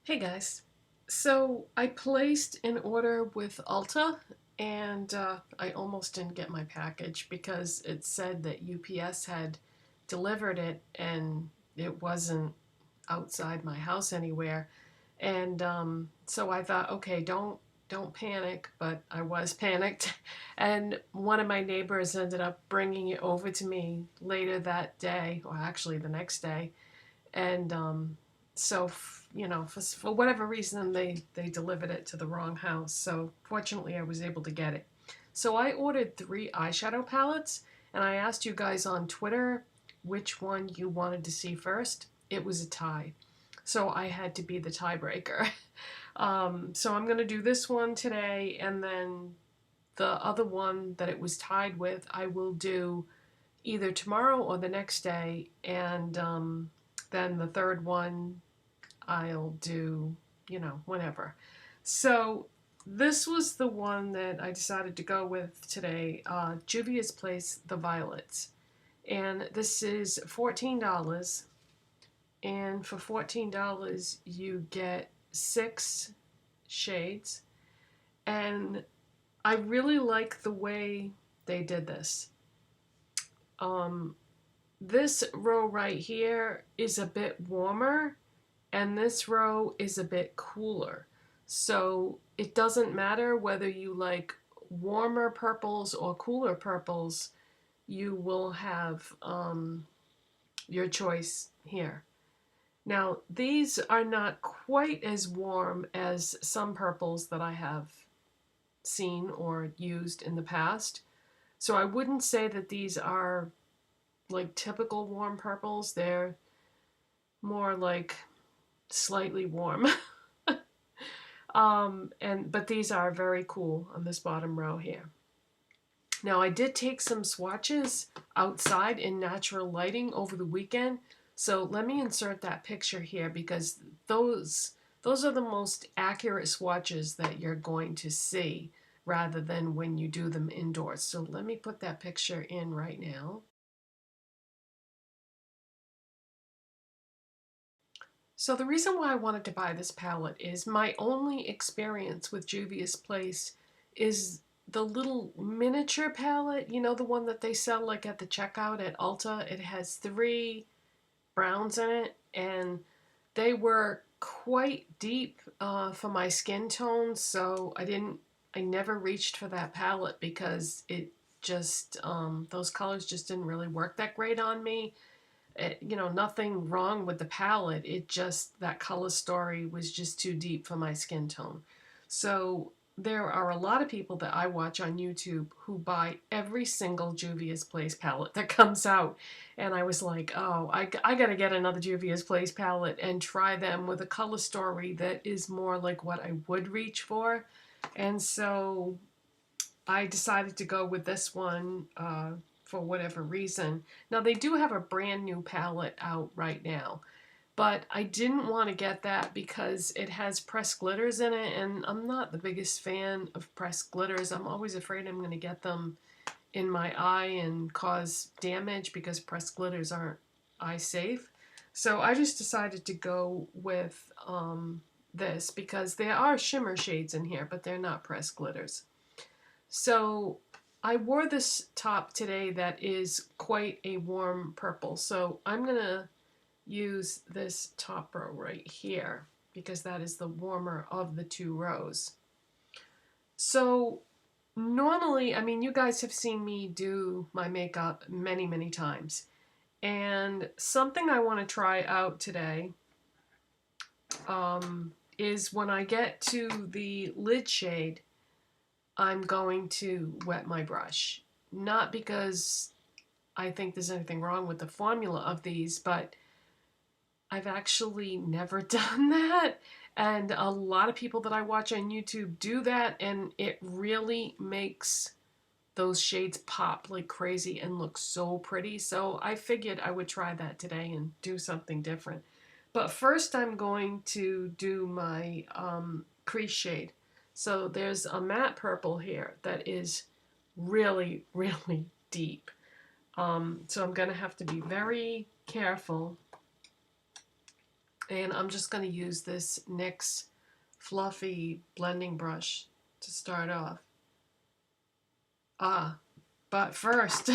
Hey guys, so I placed an order with Ulta and I almost didn't get my package because it said that UPS had delivered it and it wasn't outside my house anywhere. And so I thought, okay, don't panic, but I was panicked. And one of my neighbors ended up bringing it over to me later that day, or actually the next day. And so for whatever reason they delivered it to the wrong house, so fortunately I was able to get it. So I ordered 3 eyeshadow palettes, and I asked you guys on Twitter which one you wanted to see first. It was a tie, so I had to be the tiebreaker. So I'm going to do this one today, and then the other one that it was tied with I will do either tomorrow or the next day, and then the third one I'll do, whenever. So this was the one that I decided to go with today, Juvia's Place, the Violets. And this is $14. And for $14, you get 6 shades. And I really like the way they did this. This row right here is a bit warmer, and this row is a bit cooler. So it doesn't matter whether you like warmer purples or cooler purples, you will have your choice here. Now, these are not quite as warm as some purples that I have seen or used in the past. So I wouldn't say that these are like typical warm purples. They're more like slightly warm. But these are very cool on this bottom row here. Now I did take some swatches outside in natural lighting over the weekend, so let me insert that picture here because those are the most accurate swatches that you're going to see rather than when you do them indoors. So let me put that picture in right now. So the reason why I wanted to buy this palette is my only experience with Juvia's Place is the little miniature palette, you know, the one that they sell like at the checkout at Ulta. It has 3 browns in it, and they were quite deep for my skin tone, so I never reached for that palette because it just, those colors just didn't really work that great on me. Nothing wrong with the palette. It just, that color story was just too deep for my skin tone. So there are a lot of people that I watch on YouTube who buy every single Juvia's Place palette that comes out. And I was like, oh, I got to get another Juvia's Place palette and try them with a color story that is more like what I would reach for. And so I decided to go with this one for whatever reason. Now, they do have a brand new palette out right now, but I didn't want to get that because it has pressed glitters in it, and I'm not the biggest fan of pressed glitters. I'm always afraid I'm going to get them in my eye and cause damage because pressed glitters aren't eye safe. So I just decided to go with this because there are shimmer shades in here, but they're not pressed glitters. So I wore this top today that is quite a warm purple. So I'm going to use this top row right here because that is the warmer of the 2 rows. So normally, I mean, you guys have seen me do my makeup many, many times. And something I want to try out today is when I get to the lid shade, I'm going to wet my brush. Not because I think there's anything wrong with the formula of these, but I've actually never done that. And a lot of people that I watch on YouTube do that, and it really makes those shades pop like crazy and look so pretty. So I figured I would try that today and do something different. But first I'm going to do my crease shade. So there's a matte purple here that is really, really deep. So I'm going to have to be very careful And I'm just going to use this NYX fluffy blending brush to start off. But first,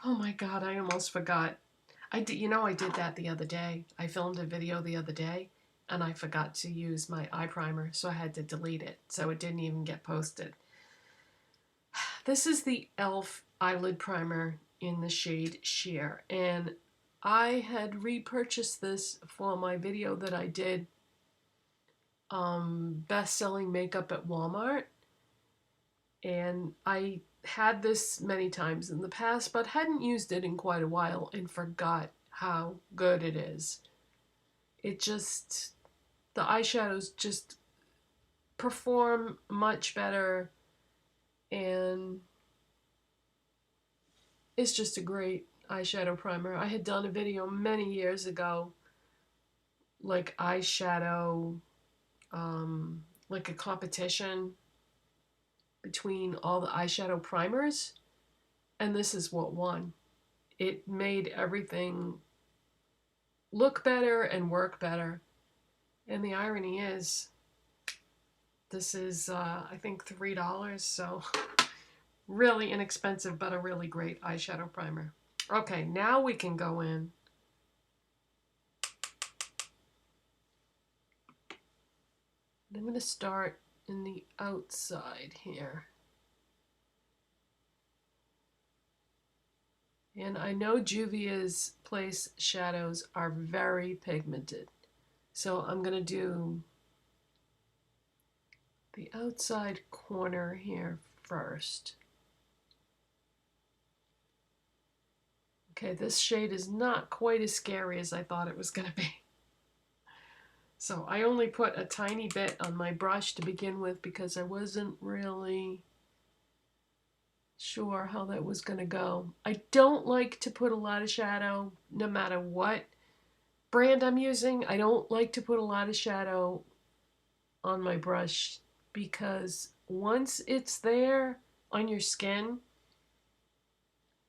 oh my God, I almost forgot. I did that the other day. I filmed a video the other day and I forgot to use my eye primer, so I had to delete it. So it didn't even get posted. This is the e.l.f. Eyelid Primer in the shade Sheer. And I had repurchased this for my video that I did, best-selling makeup at Walmart. And I had this many times in the past, but hadn't used it in quite a while and forgot how good it is. It just, the eyeshadows just perform much better, and it's just a great eyeshadow primer. I had done a video many years ago, like eyeshadow, like a competition between all the eyeshadow primers, and this is what won. It made everything look better and work better. And the irony is, this is, I think, $3, so really inexpensive, but a really great eyeshadow primer. Okay, now we can go in. I'm going to start in the outside here. And I know Juvia'S Place shadows are very pigmented. So I'm going to do the outside corner here first. Okay, this shade is not quite as scary as I thought it was going to be. So I only put a tiny bit on my brush to begin with because I wasn't really sure how that was going to go. I don't like to put a lot of shadow no matter what brand I'm using. I don't like to put a lot of shadow on my brush because once it's there on your skin,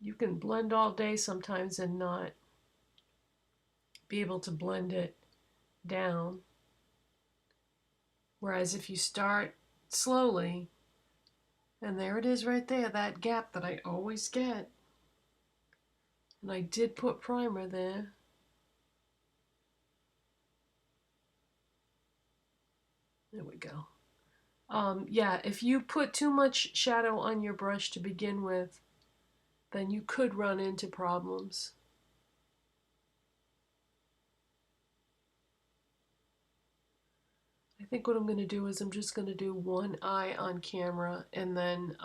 you can blend all day sometimes and not be able to blend it down. Whereas if you start slowly, and there it is right there, that gap that I always get. And I did put primer there. There we go. Yeah, if you put too much shadow on your brush to begin with, then you could run into problems. I think what I'm going to do is I'm just going to do one eye on camera and then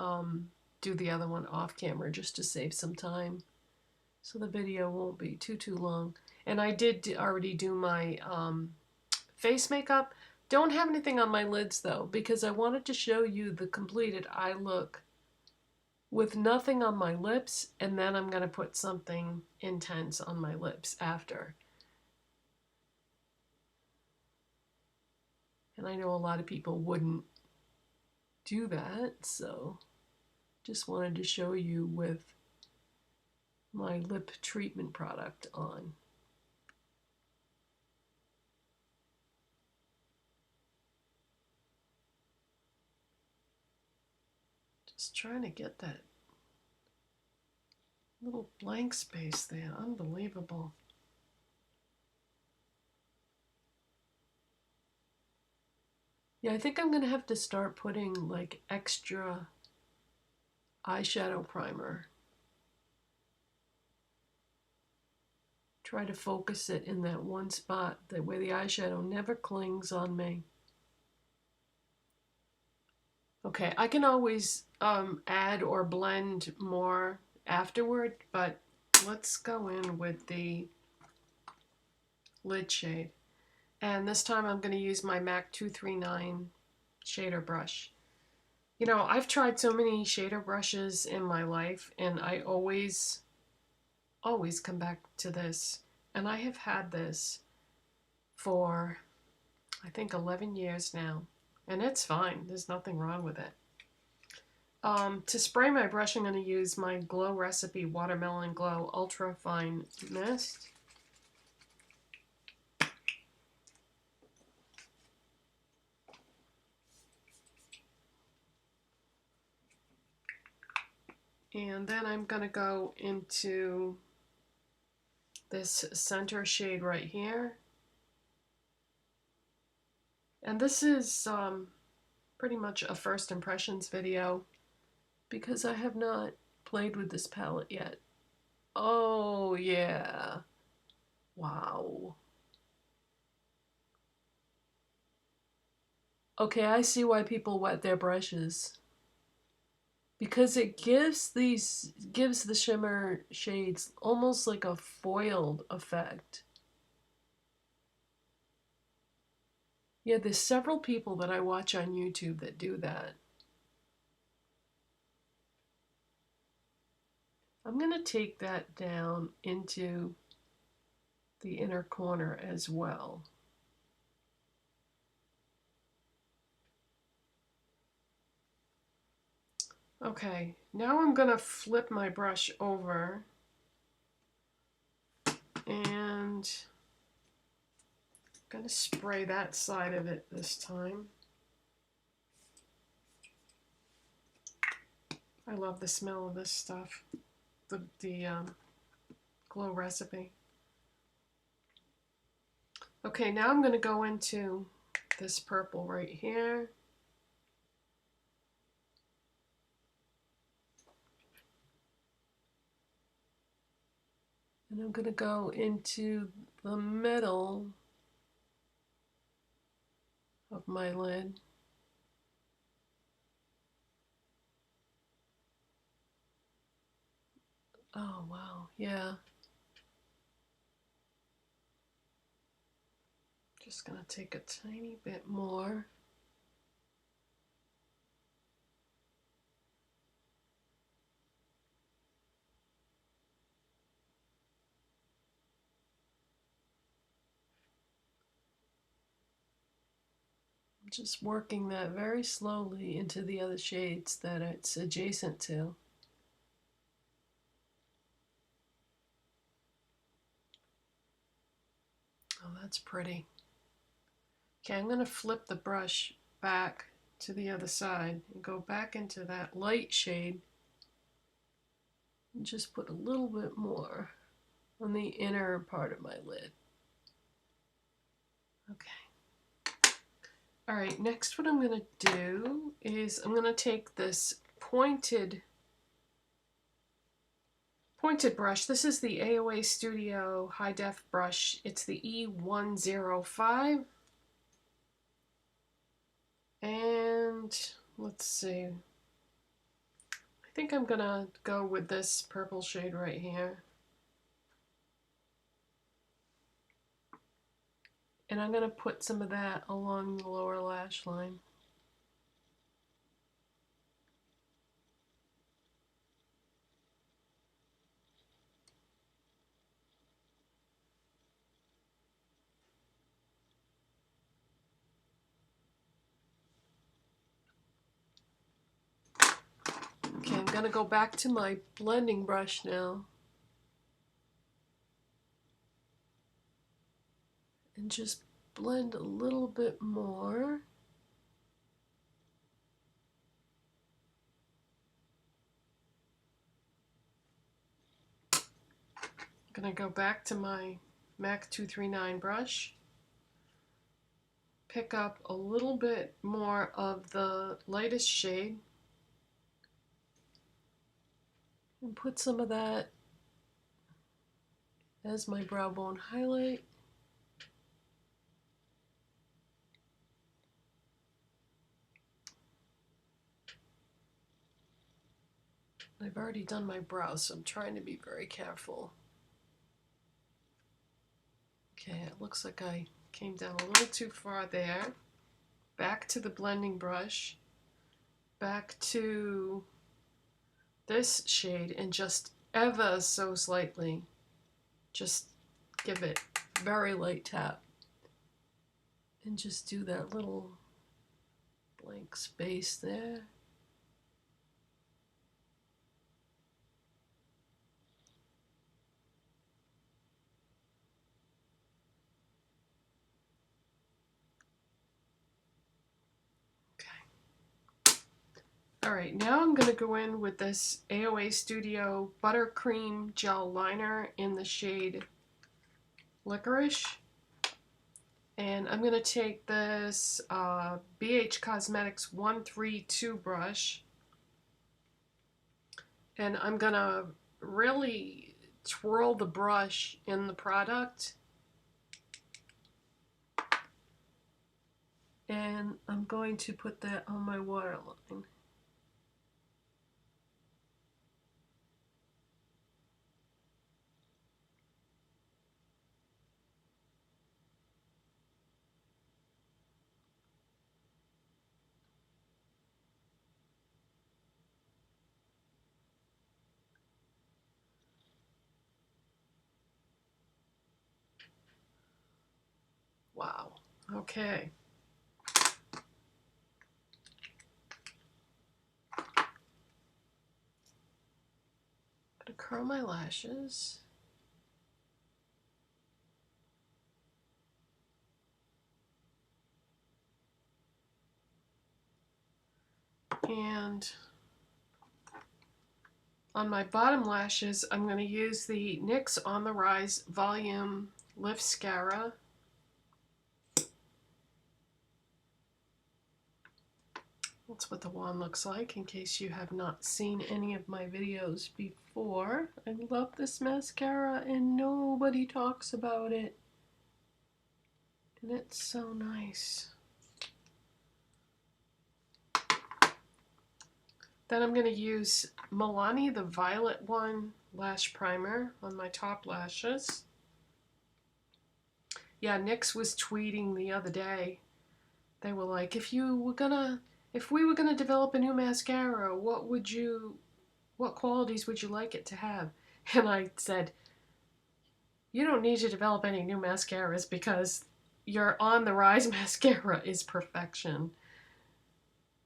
do the other one off camera just to save some time, so the video won't be too long. And I did already do my face makeup. Don't have anything on my lids though, because I wanted to show you the completed eye look with nothing on my lips, and then I'm going to put something intense on my lips after. And I know a lot of people wouldn't do that, so just wanted to show you with my lip treatment product on. Just trying to get that little blank space there. Unbelievable. Yeah, I think I'm going to have to start putting like extra eyeshadow primer. Try to focus it in that one spot, that way the eyeshadow never clings on me. Okay, I can always add or blend more afterward, but let's go in with the lid shade. And this time I'm going to use my MAC 239 shader brush. You know, I've tried so many shader brushes in my life, and I always come back to this. And I have had this for, I think, 11 years now. And it's fine. There's nothing wrong with it. To spray my brush, I'm going to use my Glow Recipe Watermelon Glow Ultra Fine Mist. And then I'm going to go into this center shade right here. And this is pretty much a first impressions video because I have not played with this palette yet. Oh yeah. Wow. Okay, I see why people wet their brushes. Because it gives the shimmer shades almost like a foiled effect. Yeah, there's several people that I watch on YouTube that do that. I'm going to take that down into the inner corner as well. Okay, now I'm going to flip my brush over and I'm going to spray that side of it this time. I love the smell of this stuff, the Glow recipe. Okay, now I'm going to go into this purple right here. And I'm going to go into the middle of my lid. Oh, wow, yeah. Just going to take a tiny bit more. Just working that very slowly into the other shades that it's adjacent to. Oh, that's pretty. Okay, I'm going to flip the brush back to the other side and go back into that light shade and just put a little bit more on the inner part of my lid. Okay. All right, next what I'm going to do is I'm going to take this pointed brush. This is the AOA Studio High Def brush. It's the E105. And let's see. I think I'm going to go with this purple shade right here. And I'm going to put some of that along the lower lash line. Okay, I'm going to go back to my blending brush now. And just blend a little bit more. I'm going to go back to my MAC 239 brush. Pick up a little bit more of the lightest shade. And put some of that as my brow bone highlight. I've already done my brows, so I'm trying to be very careful. Okay, it looks like I came down a little too far there. Back to the blending brush. Back to this shade, and just ever so slightly, just give it a very light tap. And just do that little blank space there. Alright, now I'm going to go in with this AOA Studio Buttercream Gel Liner in the shade Licorice. And I'm going to take this BH Cosmetics 132 brush, and I'm going to really twirl the brush in the product. And I'm going to put that on my waterline. Wow. Okay. I'm going to curl my lashes. And on my bottom lashes, I'm going to use the NYX On the Rise Volume Lift Mascara. That's what the wand looks like, in case you have not seen any of my videos before. I love this mascara and nobody talks about it. And it's so nice. Then I'm going to use Milani, the violet one, Lash Primer on my top lashes. Yeah, NYX was tweeting the other day. They were like, if we were gonna develop a new mascara, what qualities would you like it to have? And I said, you don't need to develop any new mascaras because your On the Rise mascara is perfection.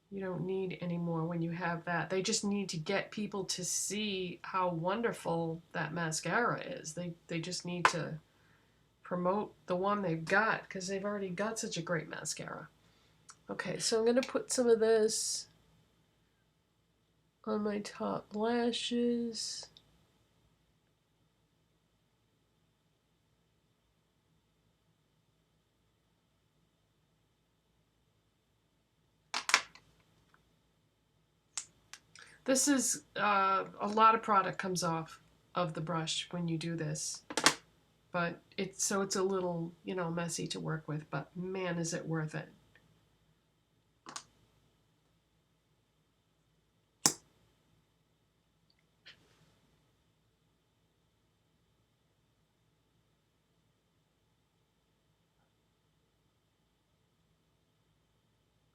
You don't need any more when you have that. They just need to get people to see how wonderful that mascara is. They just need to promote the one they've got because they've already got such a great mascara. Okay, so I'm going to put some of this on my top lashes. This is, a lot of product comes off of the brush when you do this. But it's a little, messy to work with, but man, is it worth it.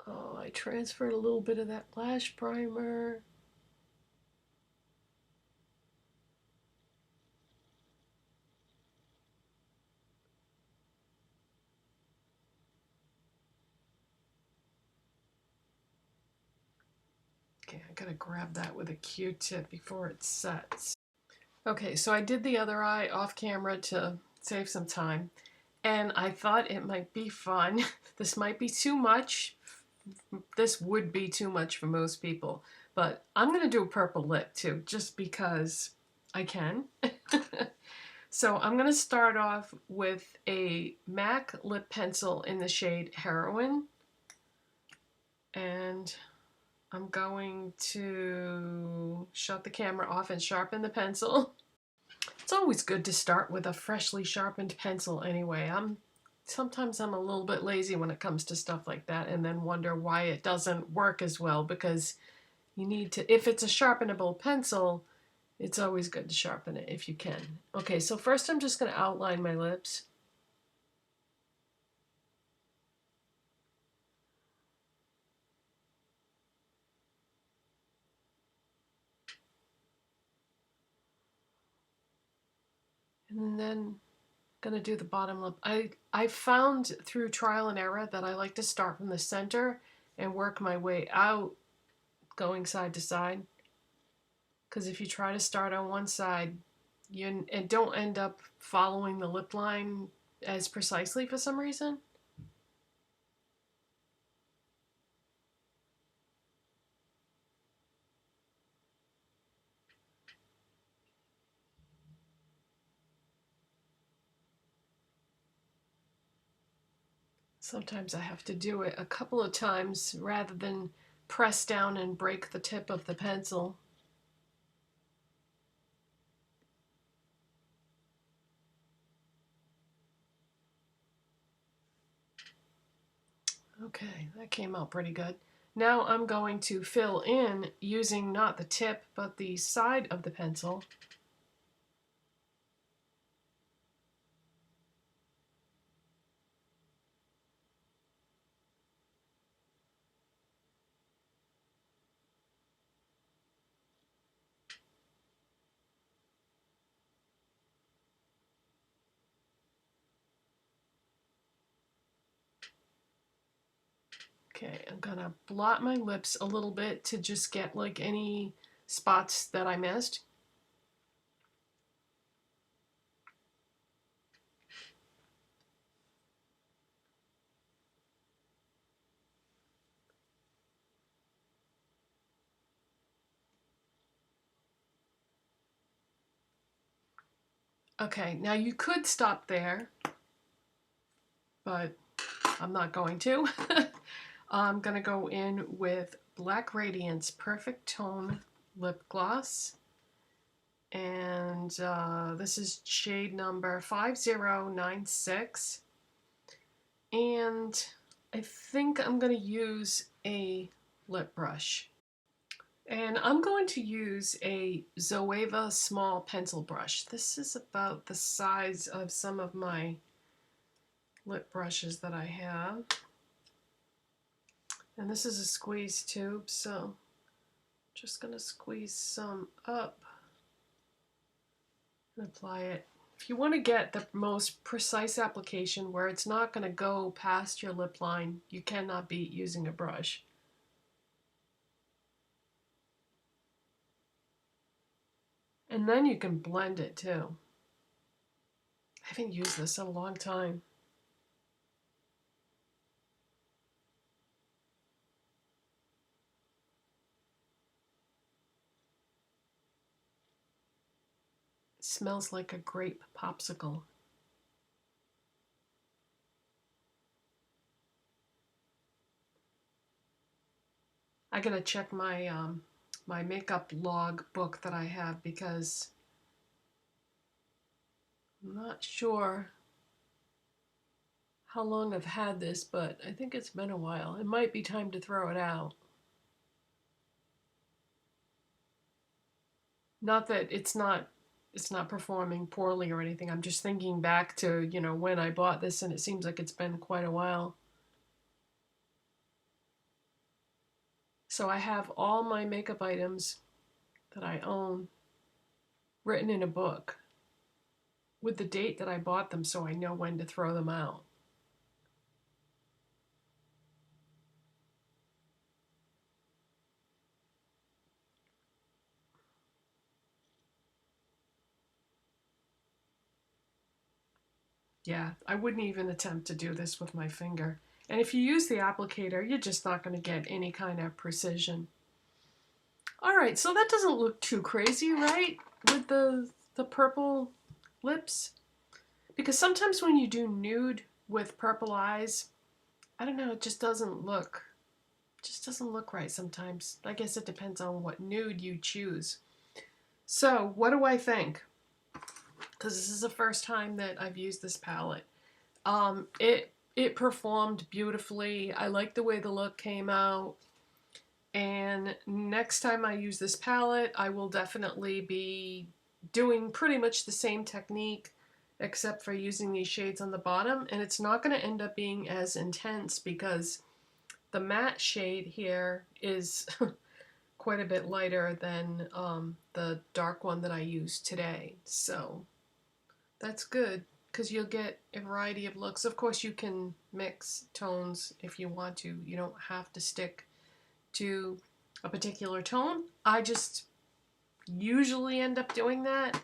Oh, I transferred a little bit of that lash primer. Okay, I gotta grab that with a Q-tip before it sets. Okay, so I did the other eye off camera to save some time, and I thought it might be fun. This might be too much. This would be too much for most people, but I'm gonna do a purple lip too, just because I can. So I'm gonna start off with a MAC lip pencil in the shade Heroine, and I'm going to shut the camera off and sharpen the pencil. It's always good to start with a freshly sharpened pencil anyway. Sometimes I'm a little bit lazy when it comes to stuff like that and then wonder why it doesn't work as well, because you need to, if it's a sharpenable pencil, it's always good to sharpen it if you can. Okay, so first I'm just going to outline my lips. And then gonna do the bottom lip. I found through trial and error that I like to start from the center and work my way out, going side to side. Because if you try to start on one side, you don't end up following the lip line as precisely for some reason. Sometimes I have to do it a couple of times rather than press down and break the tip of the pencil. Okay, that came out pretty good. Now I'm going to fill in using not the tip but the side of the pencil. Okay, I'm gonna blot my lips a little bit to just get like any spots that I missed. Okay, now you could stop there, but I'm not going to. I'm gonna go in with Black Radiance Perfect Tone Lip Gloss. And this is shade number 5096. And I think I'm going to use a lip brush. And I'm going to use a Zoeva small pencil brush. This is about the size of some of my lip brushes that I have. And this is a squeeze tube, so just going to squeeze some up and apply it. If you want to get the most precise application where it's not going to go past your lip line, you cannot beat using a brush. And then you can blend it too. I haven't used this in a long time. It smells like a grape popsicle. I gotta check my my makeup log book that I have because I'm not sure how long I've had this, but I think it's been a while. It might be time to throw it out. Not that it's not performing poorly or anything. I'm just thinking back to, you know, when I bought this and it seems like it's been quite a while. So I have all my makeup items that I own written in a book with the date that I bought them so I know when to throw them out. Yeah, I wouldn't even attempt to do this with my finger. And if you use the applicator, you're just not going to get any kind of precision. All right, so that doesn't look too crazy, right? With the purple lips. Because sometimes when you do nude with purple eyes, I don't know, it just doesn't look right sometimes. I guess it depends on what nude you choose. So, what do I think? Because this is the first time that I've used this palette. It performed beautifully. I like the way the look came out. And next time I use this palette, I will definitely be doing pretty much the same technique except for using these shades on the bottom. And it's not going to end up being as intense because the matte shade here is quite a bit lighter than the dark one that I used today. So that's good because you'll get a variety of looks. Of course, you can mix tones if you want to. You don't have to stick to a particular tone. I just usually end up doing that.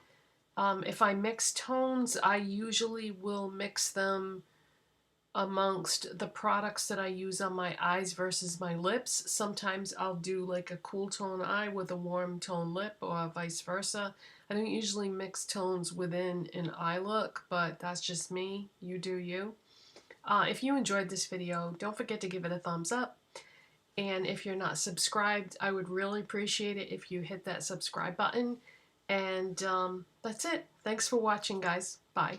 If I mix tones, I usually will mix them amongst the products that I use on my eyes versus my lips. Sometimes I'll do like a cool tone eye with a warm tone lip or vice versa. I don't usually mix tones within an eye look, but that's just me. You do you. If you enjoyed this video, don't forget to give it a thumbs up. And if you're not subscribed, I would really appreciate it if you hit that subscribe button. And that's it. Thanks for watching, guys. Bye.